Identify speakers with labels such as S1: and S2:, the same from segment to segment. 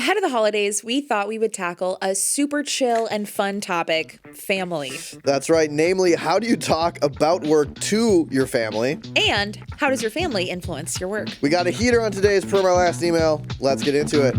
S1: Ahead of the holidays, we thought we would tackle a super chill and fun topic, family.
S2: That's right. Namely, how do you talk about work to your family?
S1: And how does your family influence your work?
S2: We got a heater on today's per my last email. Let's get into it.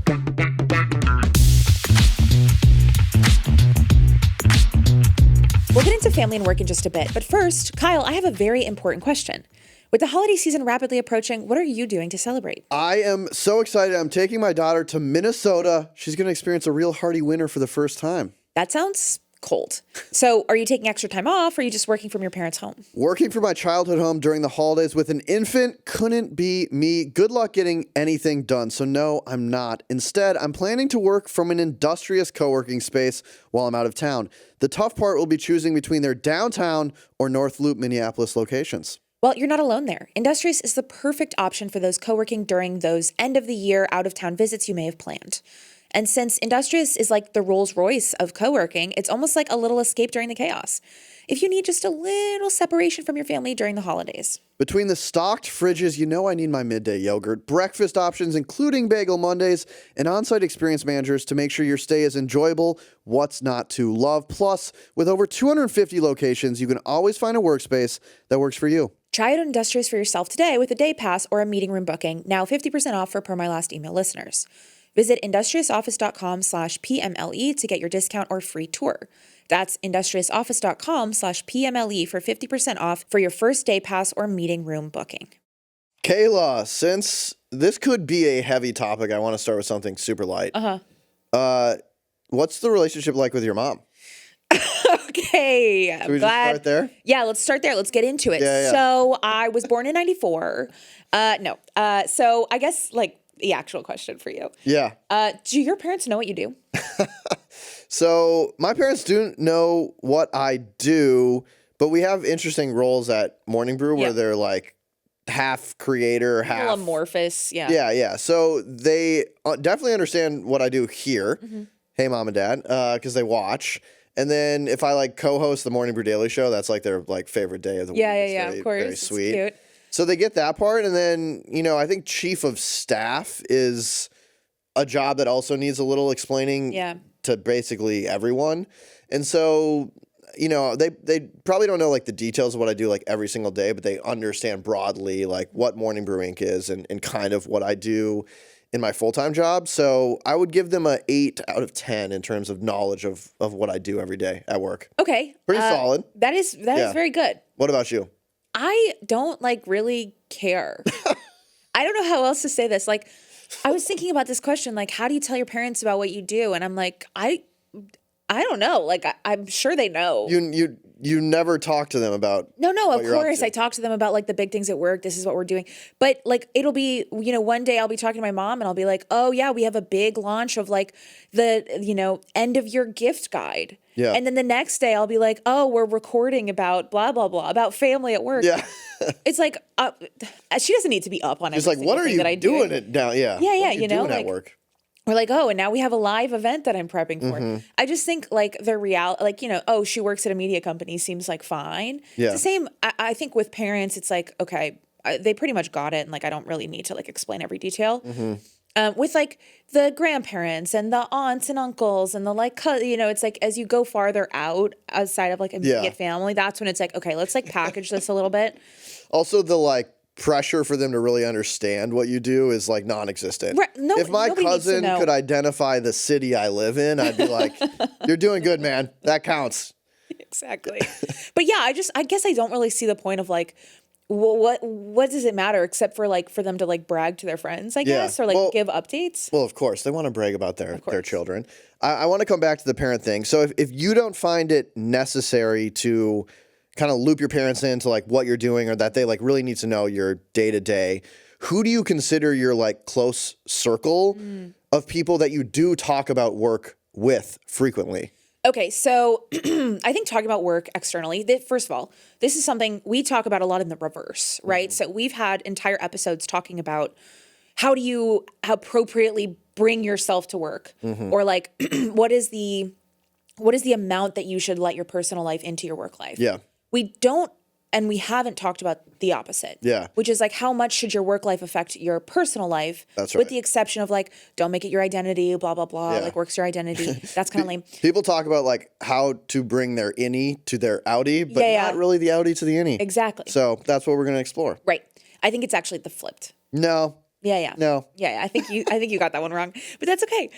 S1: We'll get into family and work in just a bit, but first, Kyle, I have a very important question. With the holiday season rapidly approaching, what are you doing to celebrate?
S2: I am so excited. I'm taking my daughter to Minnesota. She's going to experience a real hearty winter for the first time.
S1: That sounds cold. So are you taking extra time off, or are you just working from your parents' home?
S2: Working from my childhood home during the holidays with an infant couldn't be me. Good luck getting anything done. So no, I'm not. Instead, I'm planning to work from an industrious co-working space while I'm out of town. The tough part will be choosing between their downtown or North Loop, Minneapolis locations.
S1: Well, you're not alone there. Industrious is the perfect option for those co-working during those end-of-the-year out-of-town visits you may have planned. And since Industrious is like the Rolls-Royce of co-working, it's almost like a little escape during the chaos. If you need just a little separation from your family during the holidays.
S2: Between the stocked fridges, you know I need my midday yogurt, breakfast options, including Bagel Mondays, and on-site experience managers to make sure your stay is enjoyable, what's not to love. Plus, with over 250 locations, you can always find a workspace that works for you.
S1: Try out Industrious for yourself today with a day pass or a meeting room booking, now 50% off for Per My Last Email listeners. Visit industriousoffice.com/PMLE to get your discount or free tour. That's industriousoffice.com/PMLE for 50% off for your first day pass or meeting room booking.
S2: Kayla, since this could be a heavy topic, I want to start with something super light. What's the relationship like with your mom?
S1: Okay,
S2: Should we just start there?
S1: Yeah, let's start there. Let's get into it.
S2: Yeah.
S1: So I was born in 94. So I guess like the actual question for you.
S2: Yeah.
S1: Do your parents know what you do?
S2: So my parents do know what I do, but we have interesting roles at Morning Brew where they're like half creator, half
S1: little amorphous. Yeah.
S2: Yeah. So they definitely understand what I do here. Mm-hmm. Hey, mom and dad, because they watch. And then if I like co-host the Morning Brew Daily Show, that's like their like favorite day of the week.
S1: Yeah. Of course,
S2: very
S1: it's
S2: sweet.
S1: cute.
S2: So they get that part, and then I think chief of staff is a job that also needs a little explaining to basically everyone. And so they probably don't know like the details of what I do like every single day, but they understand broadly like what Morning Brew Inc. is and kind of what I do in my full-time job. So I would give them a 8 out of 10 in terms of knowledge of what I do every day at work.
S1: Okay.
S2: Pretty solid.
S1: That is very good.
S2: What about you?
S1: I don't like really care. I don't know how else to say this. Like, I was thinking about this question, like, how do you tell your parents about what you do? And I'm like, I don't know. Like, I'm sure they know.
S2: You never talk to them about
S1: No, of course. I talk to them about like the big things at work. This is what we're doing. But like, it'll be, one day I'll be talking to my mom and I'll be like, oh yeah, we have a big launch of like the, end of year gift guide.
S2: Yeah.
S1: And then the next day I'll be like, oh, we're recording about blah, blah, blah, about family at work.
S2: Yeah.
S1: It's like, she doesn't need to be up on it.
S2: It's like, what are you doing it now? Yeah.
S1: Yeah.
S2: What are you doing at work?
S1: We're like, oh, and now we have a live event that I'm prepping for.
S2: Mm-hmm.
S1: I just think like the reality, like, oh, she works at a media company seems like fine.
S2: Yeah.
S1: It's the same. I think with parents, it's like, okay, they pretty much got it. And like, I don't really need to like explain every detail. Mm-hmm. With like the grandparents and the aunts and uncles and the like, it's like as you go farther out outside of like immediate family, that's when it's like, okay, let's like package this a little bit.
S2: Also the like pressure for them to really understand what you do is like non-existent.
S1: Right.
S2: If my cousin could identify the city I live in, I'd be like, you're doing good, man. That counts.
S1: Exactly. But yeah, I guess I don't really see the point of like, what does it matter except for like for them to like brag to their friends, I guess, or like give updates?
S2: Well, of course, they want to brag about their children. I want to come back to the parent thing. So if you don't find it necessary to kind of loop your parents into like what you're doing or that they like really need to know your day to day, who do you consider your like close circle of people that you do talk about work with frequently?
S1: Okay, so I think talking about work externally, first of all, this is something we talk about a lot in the reverse, right? So we've had entire episodes talking about how appropriately bring yourself to work, or like what is the amount that you should let your personal life into your work life?
S2: Yeah.
S1: We don't and we haven't talked about the opposite.
S2: Yeah.
S1: Which is like, how much should your work life affect your personal life?
S2: That's right.
S1: With the exception of like, don't make it your identity, blah, blah, blah.
S2: Yeah.
S1: Like work's your identity. That's kind of lame.
S2: People talk about like how to bring their innie to their outie, but not really the outie to the innie.
S1: Exactly.
S2: So that's what we're going to explore.
S1: Right. I think it's actually the flipped.
S2: No.
S1: Yeah.
S2: No.
S1: Yeah. I think you got that one wrong, but that's okay.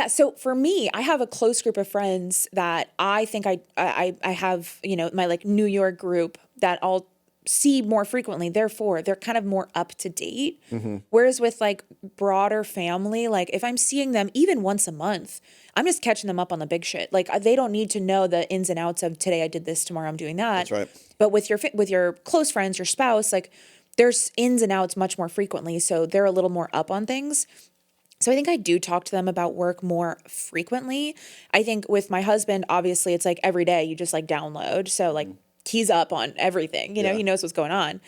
S1: So for me, I have a close group of friends that I think I have, my like New York group that I'll see more frequently. Therefore, they're kind of more up to date. Mm-hmm. Whereas with like broader family, like if I'm seeing them even once a month, I'm just catching them up on the big shit. Like they don't need to know the ins and outs of today I did this, tomorrow I'm doing that.
S2: That's right.
S1: But with your close friends, your spouse, like there's ins and outs much more frequently. So they're a little more up on things. So I think I do talk to them about work more frequently. I think with my husband, obviously it's like every day you just like download. So like he's up on everything, he knows what's going on.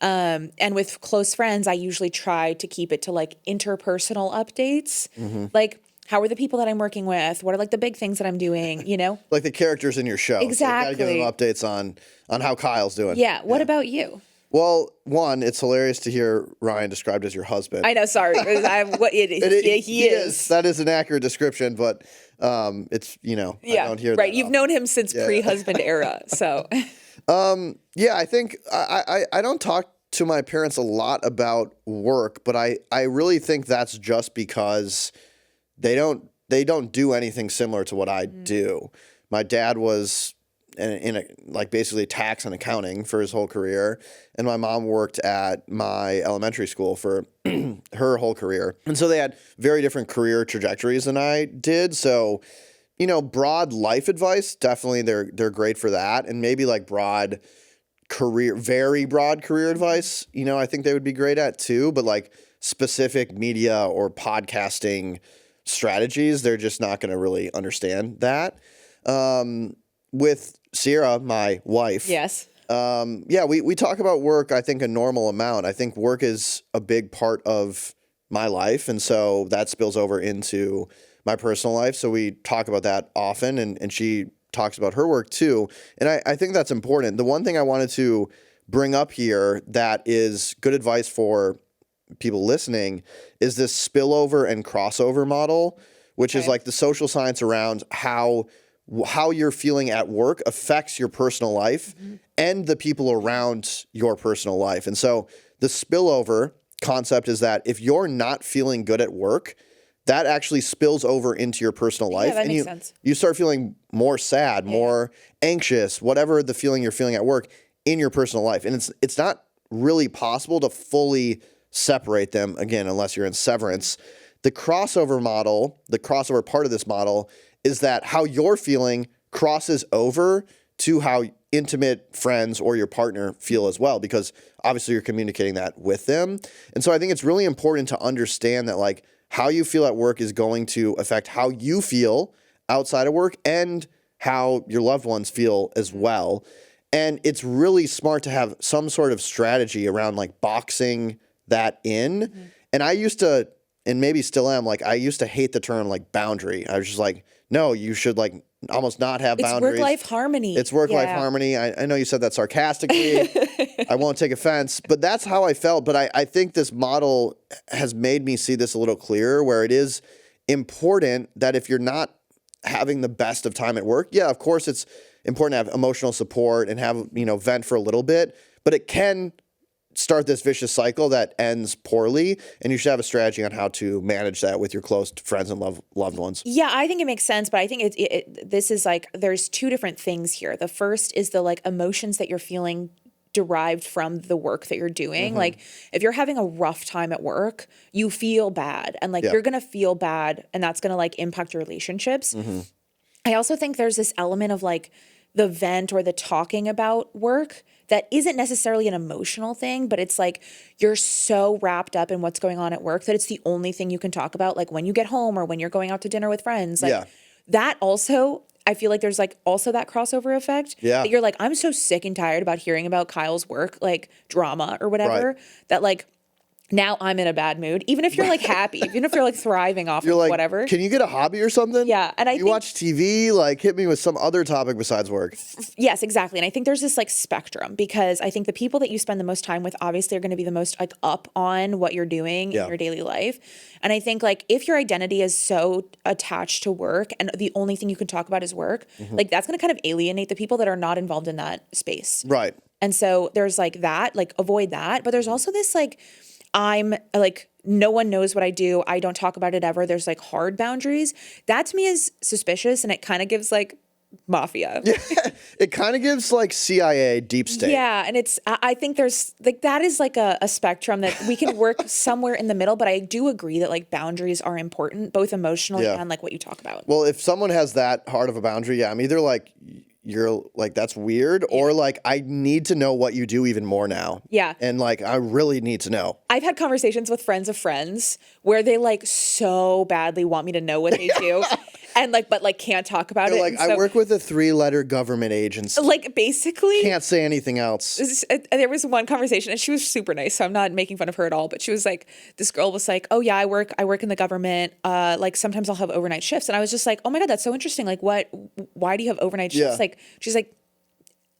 S1: And with close friends, I usually try to keep it to like interpersonal updates. Mm-hmm. Like, how are the people that I'm working with? What are like the big things that I'm doing, Like
S2: the characters in your show.
S1: Exactly.
S2: So you gotta give them updates on how Kyle's doing.
S1: Yeah. What about you?
S2: Well, one, it's hilarious to hear Ryan described as your husband.
S1: I know, sorry. He is.
S2: That is an accurate description, but it's, I don't hear that.
S1: Right. You've known him since pre-husband era, so.
S2: I think I don't talk to my parents a lot about work, but I really think that's just because they don't do anything similar to what I do. My dad was in basically tax and accounting for his whole career, and my mom worked at my elementary school for her whole career. And so they had very different career trajectories than I did. So, broad life advice, definitely they're great for that. And maybe like very broad career advice, I think they would be great at too. But like specific media or podcasting strategies, they're just not going to really understand that. With Sierra, my wife.
S1: Yes.
S2: We talk about work, I think, a normal amount. I think work is a big part of my life. And so that spills over into my personal life. So we talk about that often, and she talks about her work too. And I think that's important. The one thing I wanted to bring up here that is good advice for people listening is this spillover and crossover model, which is like the social science around how you're feeling at work affects your personal life and the people around your personal life. And so the spillover concept is that if you're not feeling good at work, that actually spills over into your personal life.
S1: Yeah, that makes sense.
S2: You start feeling more sad, more anxious, whatever the feeling you're feeling at work in your personal life. And it's not really possible to fully separate them, again, unless you're in severance. The crossover model, the crossover part of this model is that how you're feeling crosses over to how intimate friends or your partner feel as well, because obviously you're communicating that with them. And so I think it's really important to understand that like how you feel at work is going to affect how you feel outside of work and how your loved ones feel as well. And it's really smart to have some sort of strategy around like boxing that in. Mm-hmm. And I used to, and maybe still am, like I used to hate the term like boundary. I was just like, no, you should like almost not have boundaries.
S1: It's work-life harmony.
S2: It's work-life harmony. I know you said that sarcastically. I won't take offense, but that's how I felt. But I think this model has made me see this a little clearer, where it is important that if you're not having the best of time at work, of course it's important to have emotional support and have, vent for a little bit, but it can start this vicious cycle that ends poorly, and you should have a strategy on how to manage that with your close friends and loved ones. Yeah,
S1: I think it makes sense, but I think this is like there's two different things here. The first is the like emotions that you're feeling derived from the work that you're doing. Mm-hmm. Like if you're having a rough time at work, you feel bad, and like you're going to feel bad, and that's going to like impact your relationships. Mm-hmm. I also think there's this element of like the vent or the talking about work that isn't necessarily an emotional thing, but it's like you're so wrapped up in what's going on at work that it's the only thing you can talk about, like when you get home or when you're going out to dinner with friends. Like that also, I feel like there's like also that crossover effect. Yeah. That you're like, I'm so sick and tired about hearing about Kyle's work, like drama or whatever, that like now I'm in a bad mood. Even if you're like happy, even if you're like thriving off
S2: You're
S1: of
S2: like,
S1: whatever.
S2: can you get a hobby or something?
S1: Yeah. And
S2: you watch TV, like hit me with some other topic besides work.
S1: Yes, exactly. And I think there's this like spectrum, because I think the people that you spend the most time with obviously are going to be the most like up on what you're doing in your daily life. And I think like if your identity is so attached to work and the only thing you can talk about is work, like that's going to kind of alienate the people that are not involved in that space.
S2: Right.
S1: And so there's like that, like avoid that. But there's also this like, I'm like, no one knows what I do. I don't talk about it ever. There's like hard boundaries. That to me is suspicious, and it kind of gives like mafia.
S2: Yeah, it kind of gives like CIA, deep state.
S1: Yeah, and I think there's like that is like a spectrum that we can work somewhere in the middle, but I do agree that like boundaries are important, both emotionally and like what you talk about.
S2: Well, if someone has that hard of a boundary, I'm either like, you're like, that's weird, or like, I need to know what you do even more now.
S1: Yeah.
S2: And like, I really need to know.
S1: I've had conversations with friends of friends where they like so badly want me to know what they do. And like, but like can't talk about
S2: They're
S1: it.
S2: like,
S1: So,
S2: I work with a 3-letter government agency.
S1: like basically
S2: Can't say anything else.
S1: there was one conversation, and she was super nice, so I'm not making fun of her at all, but she was like, this girl was like, oh yeah, I work in the government. Like sometimes I'll have overnight shifts. And I was just like, oh my God, that's so interesting. Like why do you have overnight shifts?
S2: Yeah.
S1: Like, she's like,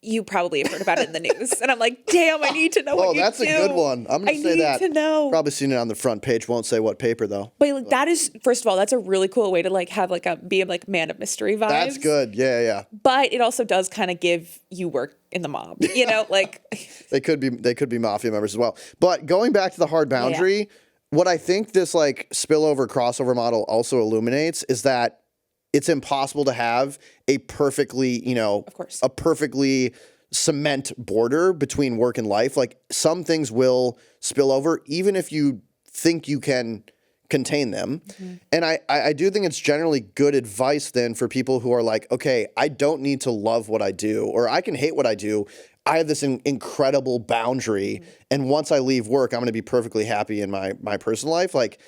S1: you probably have heard about it in the news. And I'm like, damn, I need to know what you do.
S2: Oh, that's a good one. I'm going to say that.
S1: I need to know.
S2: Probably seen it on the front page. Won't say what paper though.
S1: But like, that is, first of all, that's a really cool way to like have like be a like man of mystery vibes.
S2: That's good. Yeah, yeah.
S1: But it also does kind of give you work in the mob, you know, like
S2: they could be mafia members as well. But going back to the hard boundary, what I think this like spillover crossover model also illuminates is that it's impossible to have a perfectly,
S1: of course,
S2: a perfectly cement border between work and life. Like some things will spill over, even if you think you can contain them. And I do think it's generally good advice then for people who are like, okay, I don't need to love what I do, or I can hate what I do. I have this incredible boundary. And once I leave work, I'm going to be perfectly happy in my personal life. Like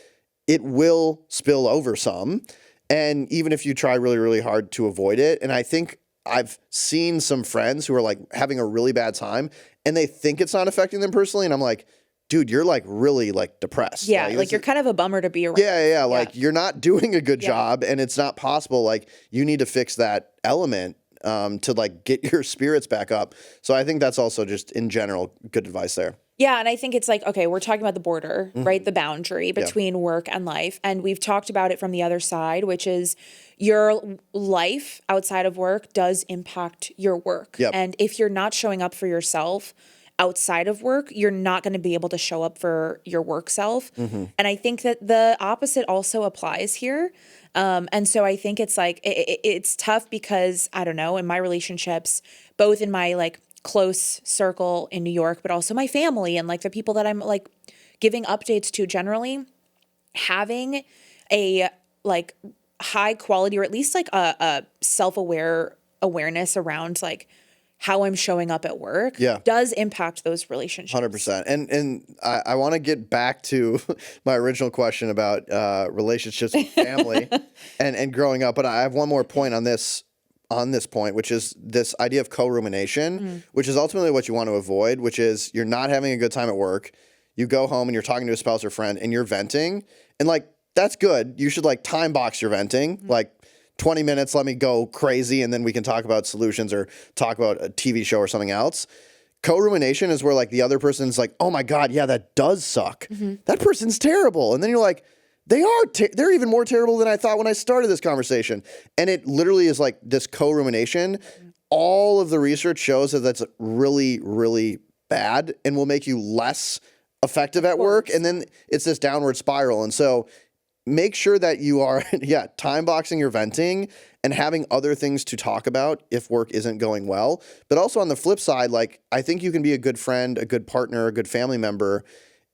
S2: it will spill over some. And even if you try really, really hard to avoid it, and I think I've seen some friends who are like having a really bad time and they think it's not affecting them personally. And I'm like, dude, you're like really like depressed.
S1: Yeah. Like you're kind of a bummer to be around.
S2: Yeah. Like you're not doing a good job and it's not possible. Like you need to fix that element to like get your spirits back up. So I think that's also just in general good advice there.
S1: Yeah, and I think it's like, okay, we're talking about the border, right? The boundary between work and life. And we've talked about it from the other side, which is your life outside of work does impact your work.
S2: Yep.
S1: And if you're not showing up for yourself outside of work, you're not going to be able to show up for your work self. And I think that the opposite also applies here. And so I think it's like, it's tough because, I don't know, in my relationships, both in my like close circle in New York, but also my family and like the people that I'm like giving updates to generally, having a like high quality or at least like a awareness around like how I'm showing up at work does impact those relationships.
S2: 100%. And I want to get back to my original question about relationships with family and growing up, but I have one more point on this point, which is this idea of co-rumination, which is ultimately what you want to avoid, which is you're not having a good time at work. You go home and you're talking to a spouse or friend and you're venting. And like, that's good. You should like time box your venting, like 20 minutes, let me go crazy. And then we can talk about solutions or talk about a TV show or something else. Co-rumination is where like the other person's like, oh my God, yeah, that does suck. That person's terrible. And then you're like, they're even more terrible than I thought when I started this conversation. And it literally is like this co-rumination. All of the research shows that that's really, really bad and will make you less effective at work. And then it's this downward spiral. And so make sure that you are, time boxing your venting and having other things to talk about if work isn't going well. But also on the flip side, like I think you can be a good friend, a good partner, a good family member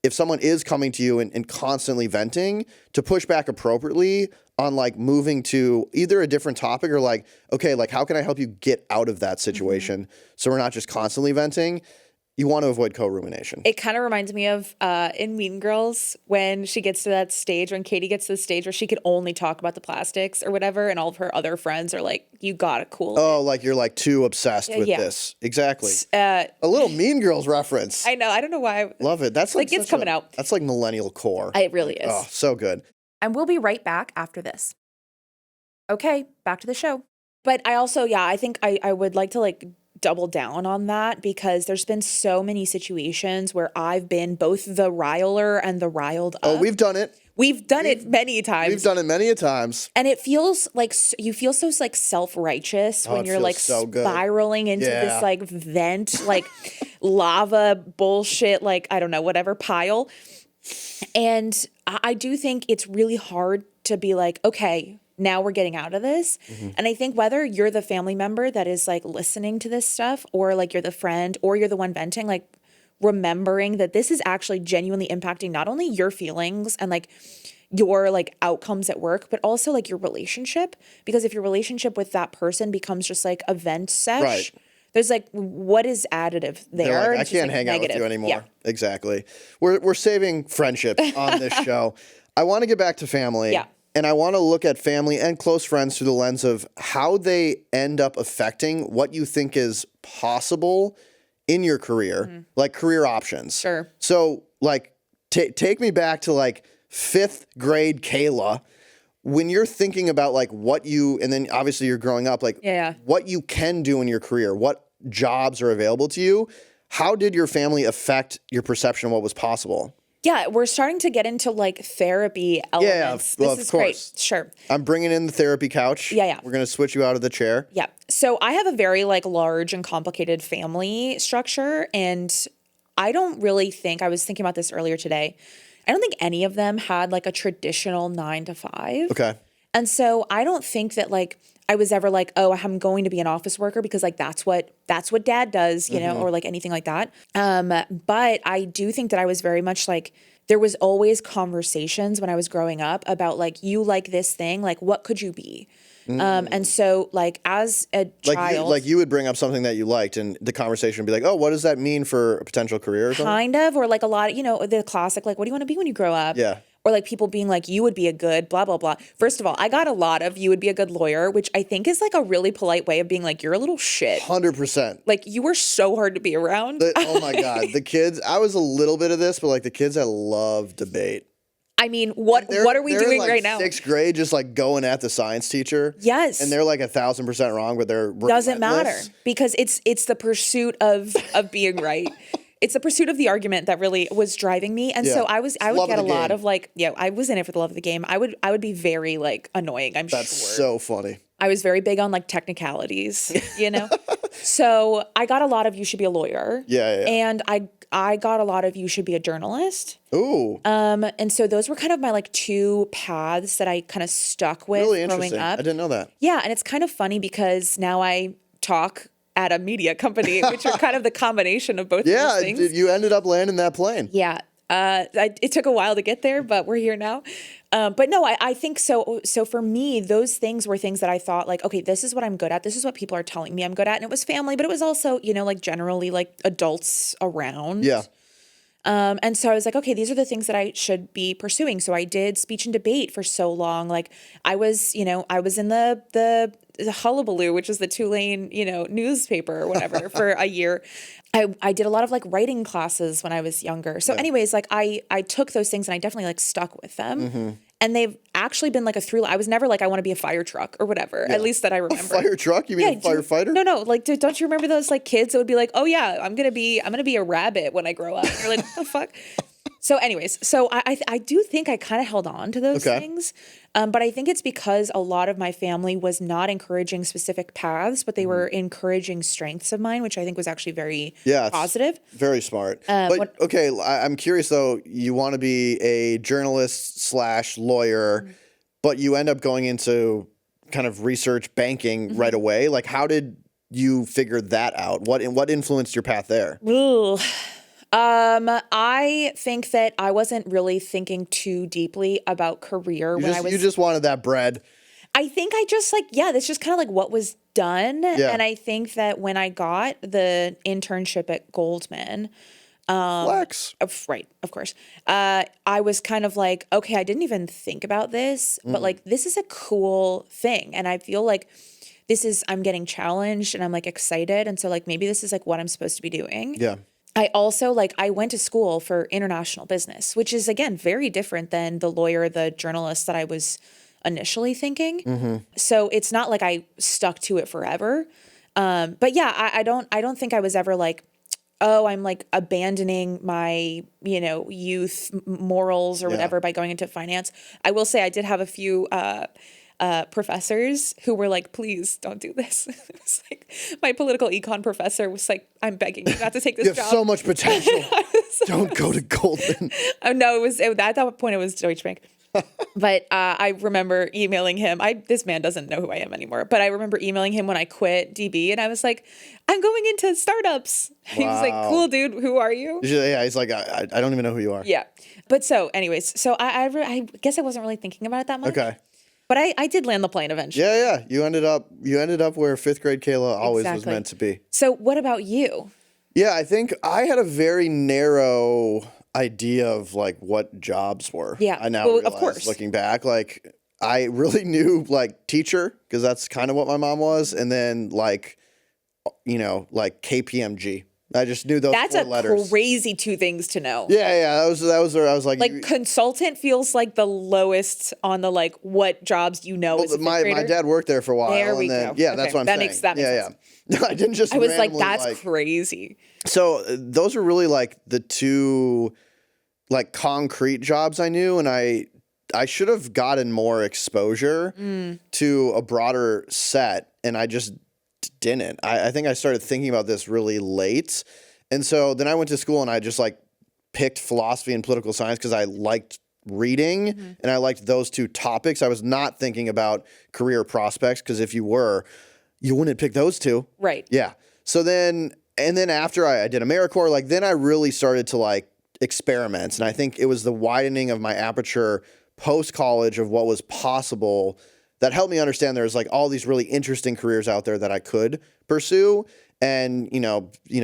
S2: if someone is coming to you and constantly venting, to push back appropriately on like moving to either a different topic or like, okay, like how can I help you get out of that situation so we're not just constantly venting? you want to avoid co-rumination.
S1: It kind of reminds me of in Mean Girls when she gets to that stage, when Katie gets to the stage where she could only talk about the plastics or whatever, and all of her other friends are like, you gotta cool it.
S2: Like you're like too obsessed with this. Exactly. A little Mean Girls reference.
S1: I know. I don't know why.
S2: Love it. That's like
S1: it's coming out.
S2: That's like millennial core.
S1: It really is.
S2: Oh, so good.
S1: And we'll be right back after this. Okay, back to the show. But I also, I think I would like to like double down on that because there's been so many situations where I've been both the riler and the riled up.
S2: Oh, we've done it.
S1: We've done it many times.
S2: We've done it many a times.
S1: And it feels like you feel so like self-righteous when you're like so spiraling into this like vent, like lava bullshit, like, I don't know, whatever pile. And I do think it's really hard to be like, okay, now we're getting out of this. And I think whether you're the family member that is like listening to this stuff or like you're the friend or you're the one venting, like remembering that this is actually genuinely impacting not only your feelings and like your like outcomes at work, but also like your relationship. Because if your relationship with that person becomes just like a vent sesh, there's like, what is additive there?
S2: Like, I can't hang out with you anymore. Yeah. Exactly. We're saving friendship on this show. I want to get back to family.
S1: Yeah.
S2: And I want to look at family and close friends through the lens of how they end up affecting what you think is possible in your career, like career options.
S1: Sure.
S2: So like take me back to like 5th grade Kayla, when you're thinking about like what you, and then obviously you're growing up, like what you can do in your career, what jobs are available to you. How did your family affect your perception of what was possible?
S1: Yeah, we're starting to get into like therapy elements.
S2: Yeah,
S1: this is great. Sure.
S2: I'm bringing in the therapy couch.
S1: Yeah.
S2: We're going to switch you out of the chair.
S1: Yeah. So I have a very like large and complicated family structure. And I don't really think, I was thinking about this earlier today, I don't think any of them had like a traditional 9 to 5.
S2: Okay.
S1: And so I don't think that like I was ever like, oh, I'm going to be an office worker because like that's what dad does, you know, or like anything like that. But I do think that I was very much like, there was always conversations when I was growing up about like, you like this thing, like what could you be? And so like as a child,
S2: like you would bring up something that you liked and the conversation would be like, oh, what does that mean for a potential career or something?
S1: Kind of, or like a lot of, you know, the classic, like, what do you want to be when you grow up?
S2: Yeah.
S1: Or like people being like, you would be a good blah, blah, blah. First of all, I got a lot of you would be a good lawyer, which I think is like a really polite way of being like, you're a little shit.
S2: 100%.
S1: Like you were so hard to be around.
S2: Oh my God. The kids, I was a little bit of this, but like the kids that love debate.
S1: I mean, what are we doing
S2: like
S1: right now?
S2: 6th grade, just like going at the science teacher.
S1: Yes.
S2: And they're like 1,000% wrong, but they're
S1: doesn't matter because it's the pursuit of being right. It's the pursuit of the argument that really was driving me. And so I would get a lot of like, I was in it for the love of the game. I would be very like annoying, I'm sure.
S2: That's so funny.
S1: I was very big on like technicalities, you know? So I got a lot of you should be a lawyer.
S2: Yeah.
S1: And I got a lot of you should be a journalist.
S2: Ooh.
S1: And so those were kind of my like 2 paths that I kind of stuck with growing up.
S2: I didn't know that.
S1: Yeah. And it's kind of funny because now I talk at a media company, which are kind of the combination of both of those things.
S2: Yeah, you ended up landing that plane.
S1: Yeah. It took a while to get there, but we're here now. But no, I think so. So for me, those things were things that I thought like, okay, this is what I'm good at. This is what people are telling me I'm good at. And it was family, but it was also, you know, like generally like adults around.
S2: Yeah.
S1: And so I was like, okay, these are the things that I should be pursuing. So I did speech and debate for so long. Like I was in the Hullabaloo, which is the Tulane, you know, newspaper or whatever for a year. I did a lot of like writing classes when I was younger. So anyways, like I took those things and I definitely like stuck with them. And they've actually been like a through. I was never like, I want to be a fire truck or whatever, at least that I remember.
S2: A fire truck? You mean a firefighter?
S1: No. Like, don't you remember those like kids that would be like, oh yeah, I'm going to be a rabbit when I grow up. And you're like, what the fuck? So anyways, so I do think I kind of held on to those things. But I think it's because a lot of my family was not encouraging specific paths, but they were encouraging strengths of mine, which I think was actually very positive.
S2: Very smart. But okay, I'm curious though, you want to be a journalist / lawyer, but you end up going into kind of research banking right away. Like how did you figure that out? What influenced your path there?
S1: Ooh. I think that I wasn't really thinking too deeply about career
S2: You just wanted that bread.
S1: I think I just like, that's just kind of like what was done.
S2: Yeah.
S1: And I think that when I got the internship at Goldman,
S2: Flex.
S1: right, of course, I was kind of like, okay, I didn't even think about this, but like, this is a cool thing. And I feel like I'm getting challenged and I'm like excited. And so like, maybe this is like what I'm supposed to be doing.
S2: Yeah.
S1: I also like, I went to school for international business, which is again, very different than the lawyer, the journalist that I was initially thinking. So it's not like I stuck to it forever. But yeah, I don't think I was ever like, oh, I'm like abandoning my, youth morals or whatever by going into finance. I will say I did have a few professors who were like, please don't do this. It was like my political econ professor was like, I'm begging you not to take this
S2: You have
S1: job.
S2: so much potential. Don't go to Goldman.
S1: No, at that point it was Deutsche Bank. But I remember emailing him. This man doesn't know who I am anymore. But I remember emailing him when I quit DB, and I was like, "I'm going into startups." He was like, "Cool, dude. Who are you?"
S2: Yeah, he's like, I don't even know who you are.
S1: Yeah. But so, anyways, I guess I wasn't really thinking about it that much.
S2: Okay.
S1: But I did land the plane eventually.
S2: Yeah. You ended up where 5th grade Kayla always was meant to be.
S1: So what about you?
S2: Yeah, I think I had a very narrow idea of like what jobs were.
S1: Yeah.
S2: I now
S1: Well,
S2: realize,
S1: of course.
S2: looking back, like I really knew like teacher because that's kind of what my mom was, and then like KPMG. I just knew those
S1: That's
S2: four
S1: a
S2: letters.
S1: crazy two things to know.
S2: Yeah. That was where I was like,
S1: consultant feels like the lowest on the like what jobs as a fifth grader.
S2: my dad worked there for a while.
S1: There we
S2: go.
S1: go.
S2: Yeah, that's
S1: Okay,
S2: what I'm
S1: that
S2: saying.
S1: makes sense.
S2: Yeah. I didn't just.
S1: I was like,
S2: randomly,
S1: that's crazy.
S2: So those were really like the two like concrete jobs I knew, and I should have gotten more exposure to a broader set, and I just didn't. I think I started thinking about this really late, and so then I went to school and I just like picked philosophy and political science because I liked reading and I liked those two topics. I was not thinking about career prospects because if you were, you wouldn't pick those two.
S1: Right.
S2: Yeah. So then after I did AmeriCorps, like then I really started to like experiments. And I think it was the widening of my aperture post-college of what was possible that helped me understand there's like all these really interesting careers out there that I could pursue. And,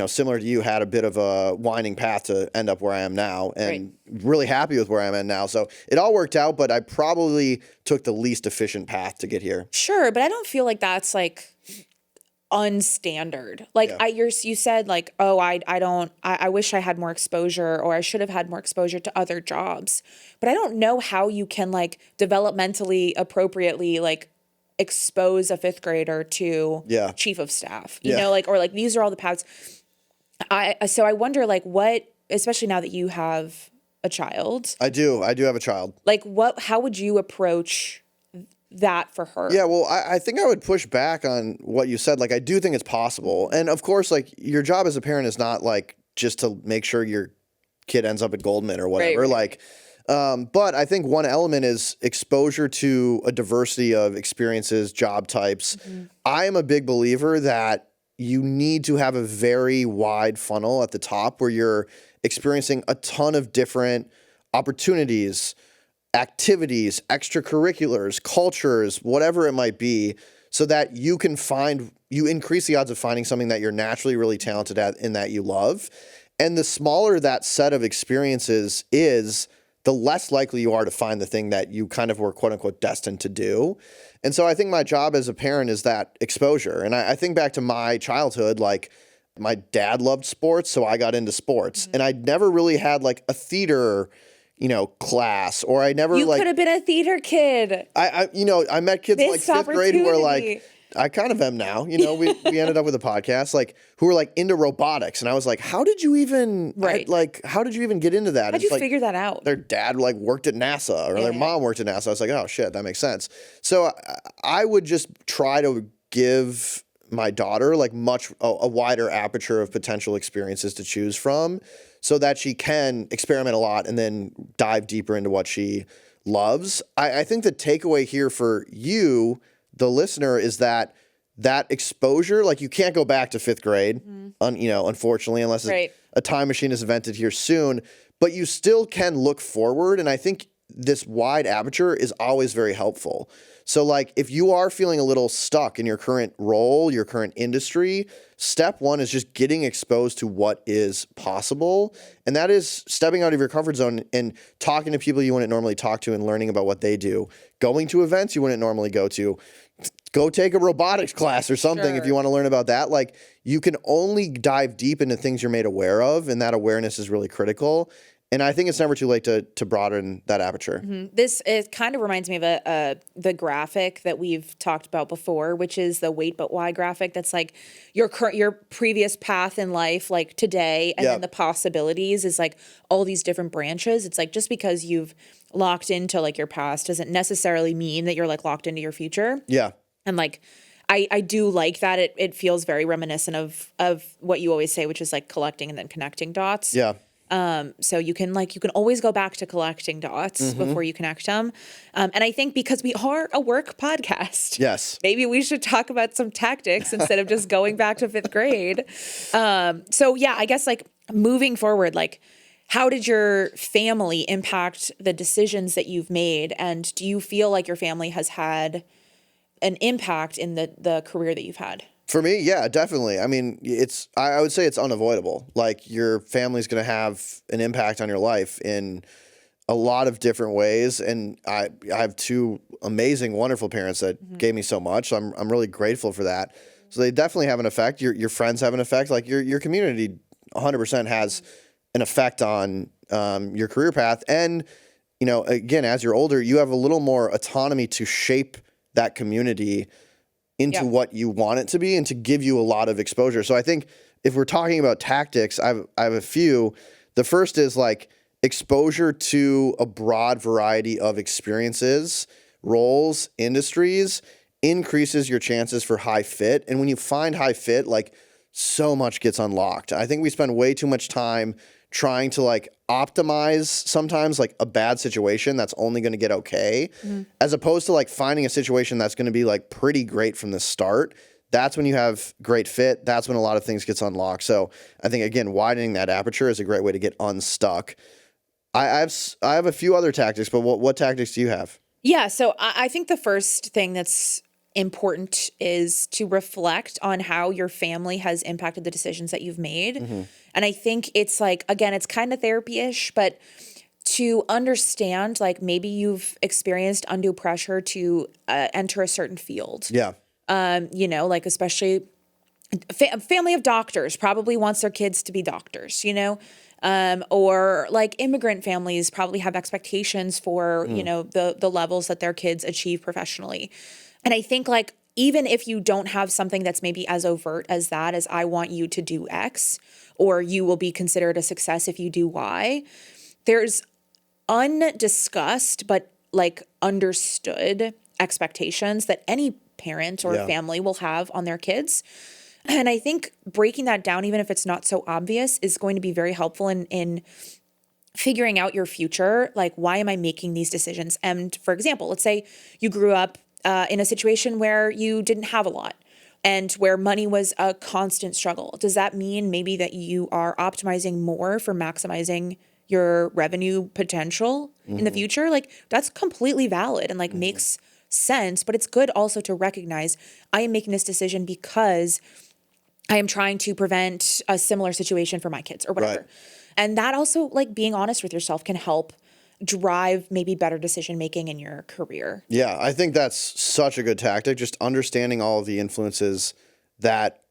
S2: similar to you, had a bit of a winding path to end up where I am now and really happy with where I'm at now. So it all worked out, but I probably took the least efficient path to get here.
S1: Sure, but I don't feel like that's like unstandard. Like you said like, oh, I wish I had more exposure or I should have had more exposure to other jobs. But I don't know how you can like developmentally appropriately like expose a fifth grader to chief of staff, you know, like, or like, these are all the paths. So I wonder like what, especially now that you have a child.
S2: I do have a child.
S1: Like how would you approach that for her?
S2: Yeah, well, I think I would push back on what you said. Like, I do think it's possible. And of course, like your job as a parent is not like just to make sure your kid ends up at Goldman or whatever. Like, but I think one element is exposure to a diversity of experiences, job types. I am a big believer that you need to have a very wide funnel at the top where you're experiencing a ton of different opportunities, activities, extracurriculars, cultures, whatever it might be, so that you increase the odds of finding something that you're naturally really talented at and that you love. And the smaller that set of experiences is, the less likely you are to find the thing that you kind of were quote unquote destined to do. And so I think my job as a parent is that exposure. And I think back to my childhood, like my dad loved sports, so I got into sports. And I never really had like a theater class, or I never
S1: You could have been a theater kid.
S2: I met kids in like fifth grade who were like, I kind of am now, we ended up with a podcast, like who were like into robotics. And I was like, how did you even, how did you even get into that?
S1: How'd you figure that out?
S2: Their dad like worked at NASA or their mom worked at NASA. I was like, oh shit, that makes sense. So I would just try to give my daughter like a wider aperture of potential experiences to choose from so that she can experiment a lot and then dive deeper into what she loves. I think the takeaway here for you, the listener, is that exposure, like you can't go back to fifth grade, unfortunately, unless a time machine is invented here soon, but you still can look forward. And I think this wide aperture is always very helpful. So like if you are feeling a little stuck in your current role, your current industry, step one is just getting exposed to what is possible. And that is stepping out of your comfort zone and talking to people you wouldn't normally talk to and learning about what they do. Going to events you wouldn't normally go to. Go take a robotics class or something if you want to learn about that. Like you can only dive deep into things you're made aware of, and that awareness is really critical. And I think it's never too late to broaden that aperture.
S1: This it kind of reminds me of the graphic that we've talked about before, which is the wait but why graphic. That's like your previous path in life, like today, and then the possibilities is like all these different branches. It's like just because you've locked into like your past doesn't necessarily mean that you're like locked into your future.
S2: Yeah.
S1: And like I do like that. It feels very reminiscent of what you always say, which is like collecting and then connecting dots.
S2: Yeah.
S1: So you can always go back to collecting dots before you connect them. And I think because we are a work podcast,
S2: yes,
S1: maybe we should talk about some tactics instead of just going back to 5th grade. So yeah, I guess like moving forward, like how did your family impact the decisions that you've made? And do you feel like your family has had an impact in the career that you've had?
S2: For me, yeah, definitely. I mean, I would say it's unavoidable. Like your family's going to have an impact on your life in a lot of different ways. And I have 2 amazing, wonderful parents that gave me so much. So I'm really grateful for that. So they definitely have an effect. Your friends have an effect. Like your community 100% has an effect on your career path. And, you know, again, as you're older, you have a little more autonomy to shape that community into what you want it to be and to give you a lot of exposure. So I think if we're talking about tactics, I have a few. The first is like exposure to a broad variety of experiences, roles, industries increases your chances for high fit. And when you find high fit, like so much gets unlocked. I think we spend way too much time trying to like optimize sometimes like a bad situation that's only going to get okay, as opposed to like finding a situation that's going to be like pretty great from the start. That's when you have great fit. That's when a lot of things gets unlocked. So I think again, widening that aperture is a great way to get unstuck. I have a few other tactics, but what tactics do you have?
S1: Yeah, so I think the first thing that's important is to reflect on how your family has impacted the decisions that you've made. And I think it's like, again, it's kind of therapy-ish, but to understand, like maybe you've experienced undue pressure to enter a certain field.
S2: Yeah.
S1: You know, like especially a family of doctors probably wants their kids to be doctors, you know? Or like immigrant families probably have expectations for, you know, the levels that their kids achieve professionally. And I think like, even if you don't have something that's maybe as overt as that, as I want you to do X, or you will be considered a success if you do Y, there's undiscussed, but like understood expectations that any parent or family will have on their kids. And I think breaking that down, even if it's not so obvious, is going to be very helpful in figuring out your future. Like, why am I making these decisions? And for example, let's say you grew up in a situation where you didn't have a lot and where money was a constant struggle. Does that mean maybe that you are optimizing more for maximizing your revenue potential in the future? Like, that's completely valid and like makes sense, but it's good also to recognize I am making this decision because I am trying to prevent a similar situation for my kids or whatever. Right. And that also, like, being honest with yourself can help drive maybe better decision making in your career.
S2: Yeah, I think that's such a good tactic, just understanding all of the influences that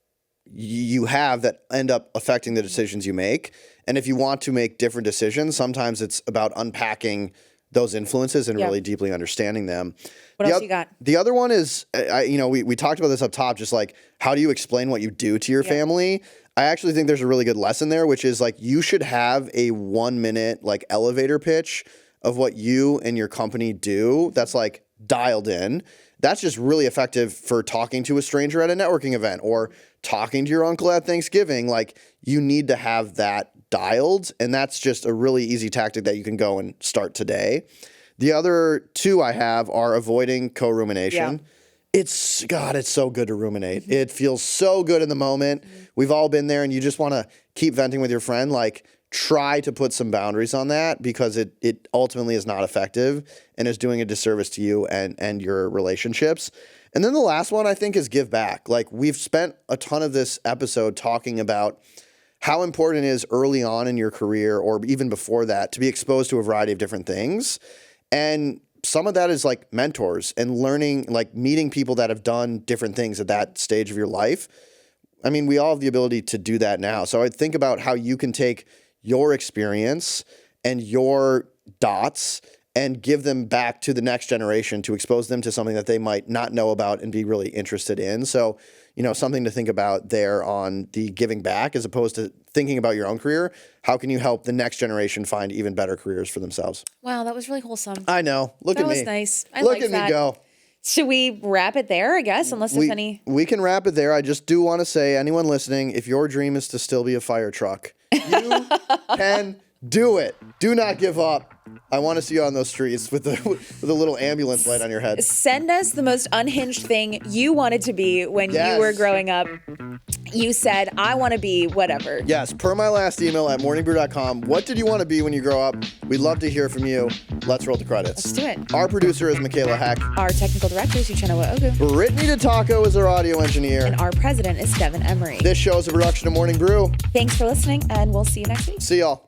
S2: you have that end up affecting the decisions you make. And if you want to make different decisions, sometimes it's about unpacking those influences and really deeply understanding them.
S1: What else you got?
S2: The other one is, we talked about this up top, just like, how do you explain what you do to your family? I actually think there's a really good lesson there, which is like, you should have a 1-minute like elevator pitch of what you and your company do that's like dialed in. That's just really effective for talking to a stranger at a networking event or talking to your uncle at Thanksgiving. Like, you need to have that dialed, and that's just a really easy tactic that you can go and start today. The other two I have are avoiding co-rumination. Yeah. It's so good to ruminate. It feels so good in the moment. We've all been there, and you just want to keep venting with your friend. Like, try to put some boundaries on that, because it ultimately is not effective and is doing a disservice to you and your relationships. And then the last one, I think, is give back. Like, we've spent a ton of this episode talking about how important it is early on in your career, or even before that, to be exposed to a variety of different things. And some of that is like mentors and learning, like meeting people that have done different things at that stage of your life. I mean, we all have the ability to do that now. So I think about how you can take your experience and your dots and give them back to the next generation to expose them to something that they might not know about and be really interested in. So, you know, something to think about there on the giving back, as opposed to thinking about your own career. How can you help the next generation find even better careers for themselves?
S1: Wow, that was really wholesome.
S2: I know. Look at me.
S1: That was nice. I
S2: Look
S1: liked
S2: at
S1: that.
S2: me go.
S1: Should we wrap it there, I guess, unless there's any...
S2: We can wrap it there. I just do want to say, anyone listening, if your dream is to still be a fire truck, you can do it. Do not give up. I want to see you on those streets with a little ambulance light on your head.
S1: Send us the most unhinged thing you wanted to be when you were growing up. You said, I want to be whatever.
S2: Yes, per my last email at morningbrew.com. What did you want to be when you grow up? We'd love to hear from you. Let's roll the credits.
S1: Let's do it.
S2: Our producer is Michaela Heck.
S1: Our technical director is Uchenna Ogu.
S2: Brittany DeTaco is our audio engineer.
S1: And our president is Devin Emery.
S2: This show is a production of Morning Brew.
S1: Thanks for listening, and we'll see you next week.
S2: See y'all.